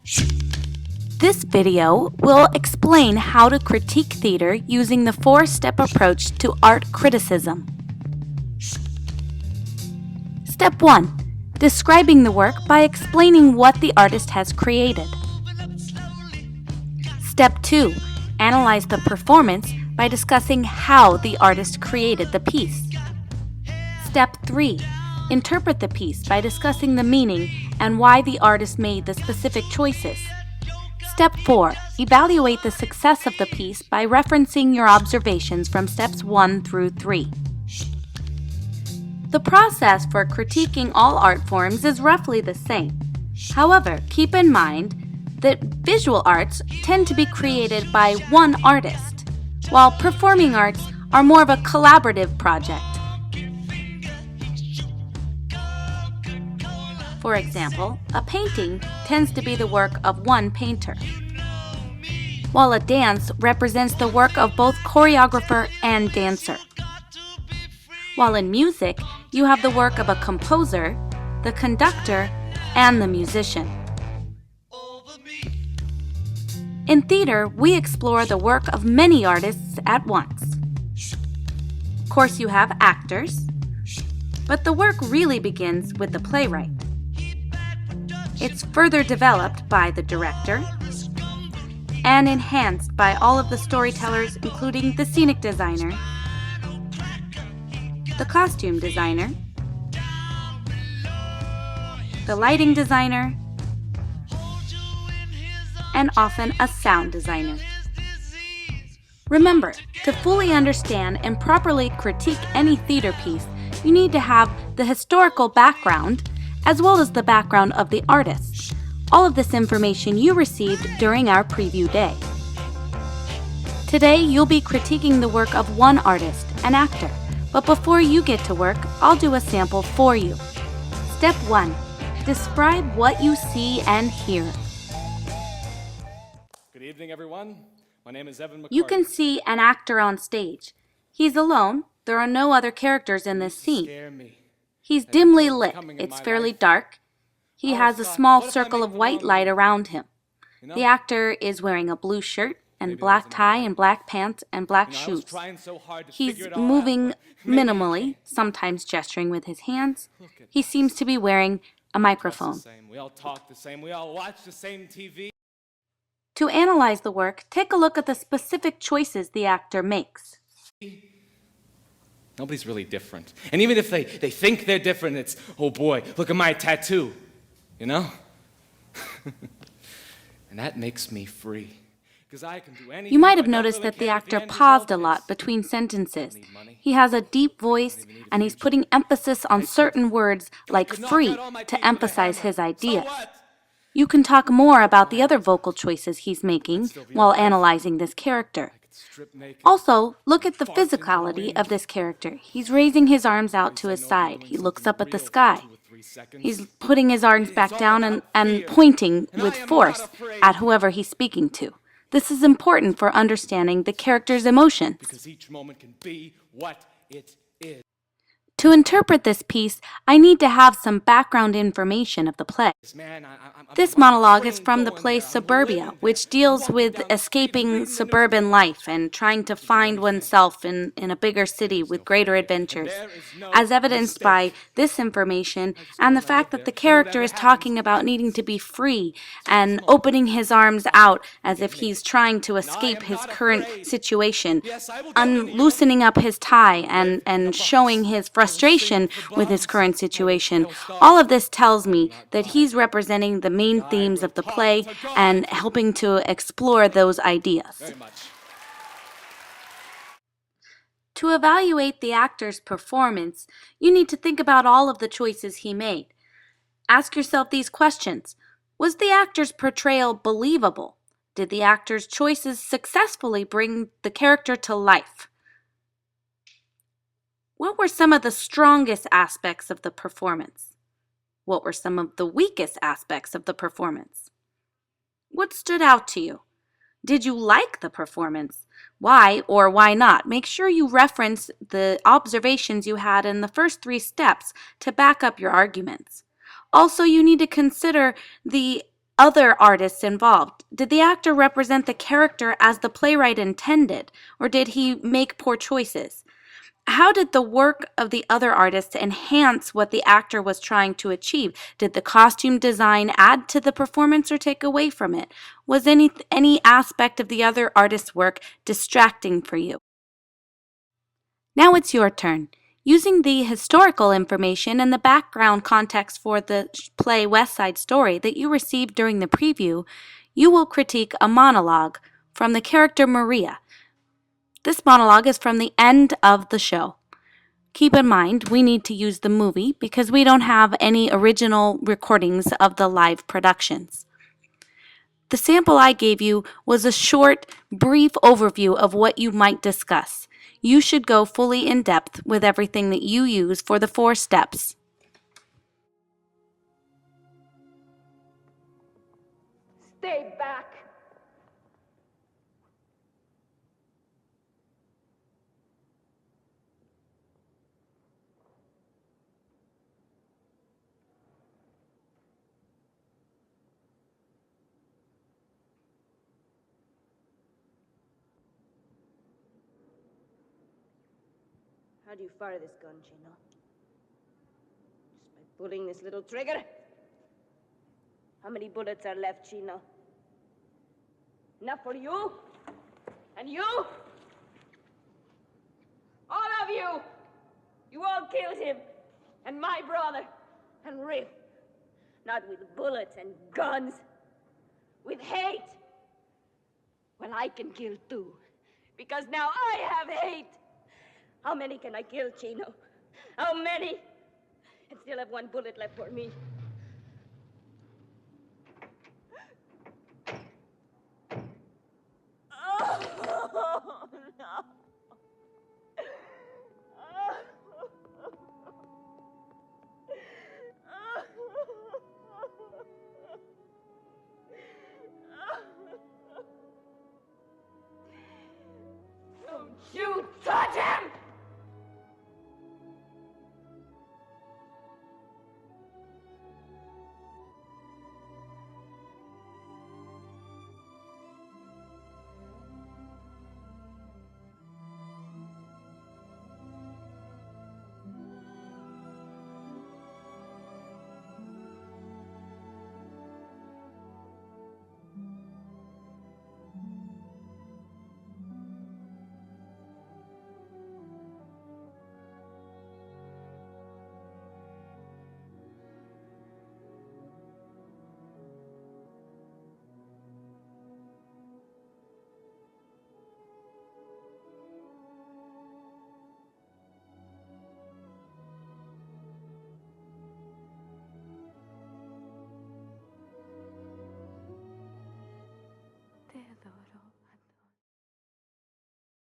This video will explain how to critique theater using the four-step approach to art criticism. Step 1. Describing the work by explaining what the artist has created. Step 2. Analyze the performance by discussing how the artist created the piece. Step 3. Interpret the piece by discussing the meaning and why the artist made the specific choices. Step 4. Evaluate the success of the piece by referencing your observations from steps 1 through 3. The process for critiquing all art forms is roughly the same. However, keep in mind that visual arts tend to be created by one artist, while performing arts are more of a collaborative project. For example, a painting tends to be the work of one painter, while a dance represents the work of both choreographer and dancer. While in music, you have the work of a composer, the conductor, and the musician. In theater, we explore the work of many artists at once. Of course, you have actors, but the work really begins with the playwright. It's further developed by the director and enhanced by all of the storytellers, including the scenic designer, the costume designer, the lighting designer, and often a sound designer. Remember, to fully understand and properly critique any theater piece, you need to have the historical background as well as the background of the artist. All of this information you received during our preview day. Today, you'll be critiquing the work of one artist, an actor. But before you get to work, I'll do a sample for you. Step 1. Describe what you see and hear. Good evening, everyone. My name is Evan McCarty. You can see an actor on stage. He's alone. There are no other characters in this scene. Scare me. He's dimly lit. It's fairly dark. He has a small circle of white light around him. The actor is wearing a blue shirt and black tie and black pants and black shoes. He's moving minimally, sometimes gesturing with his hands. He seems to be wearing a microphone. We all talk the same. We all watch the same TV. To analyze the work, take a look at the specific choices the actor makes. Nobody's really different. And even if they think they're different, it's, oh boy, look at my tattoo. You know? And that makes me free. Because I can do anything. You might have noticed that the actor paused a lot between sentences. He has a deep voice, and he's putting emphasis on certain words like free to emphasize his ideas. You can talk more about the other vocal choices he's making while analyzing this character. Also, look at the physicality of this character. He's raising his arms out to his side. He looks up at the sky. He's putting his arms back down and pointing with force at whoever he's speaking to. This is important for understanding the character's emotions. Because each moment can be what it is. To interpret this piece, I need to have some background information of the play. This monologue is from the play Suburbia, which deals with escaping suburban life and trying to find oneself in a bigger city with greater adventures. As evidenced by this information and the fact that the character is talking about needing to be free and opening his arms out as if he's trying to escape his current situation, unloosening up his tie and showing his frustration with his current situation. All of this tells me that he's representing the main themes of the play and helping to explore those ideas. To evaluate the actor's performance, you need to think about all of the choices he made. Ask yourself these questions. Was the actor's portrayal believable? Did the actor's choices successfully bring the character to life? What were some of the strongest aspects of the performance? What were some of the weakest aspects of the performance? What stood out to you? Did you like the performance? Why or why not? Make sure you reference the observations you had in the first 3 steps to back up your arguments. Also, you need to consider the other artists involved? Did the actor represent the character as the playwright intended, or did he make poor choices? How did the work of the other artists enhance what the actor was trying to achieve? Did the costume design add to the performance or take away from it? Was any aspect of the other artist's work distracting for you? Now it's your turn. Using the historical information and the background context for the play West Side Story that you received during the preview, you will critique a monologue from the character Maria. This monologue is from the end of the show. Keep in mind, we need to use the movie because we don't have any original recordings of the live productions. The sample I gave you was a short, brief overview of what you might discuss. You should go fully in depth with everything that you use for the 4 steps. Stay back. How do you fire this gun, Chino? Just by pulling this little trigger? How many bullets are left, Chino? Enough for you? And you? All of you! You all killed him! And my brother! And Riff! Not with bullets and guns. With hate! Well, I can kill too. Because now I have hate! How many can I kill, Chino? How many? And still have 1 bullet left for me.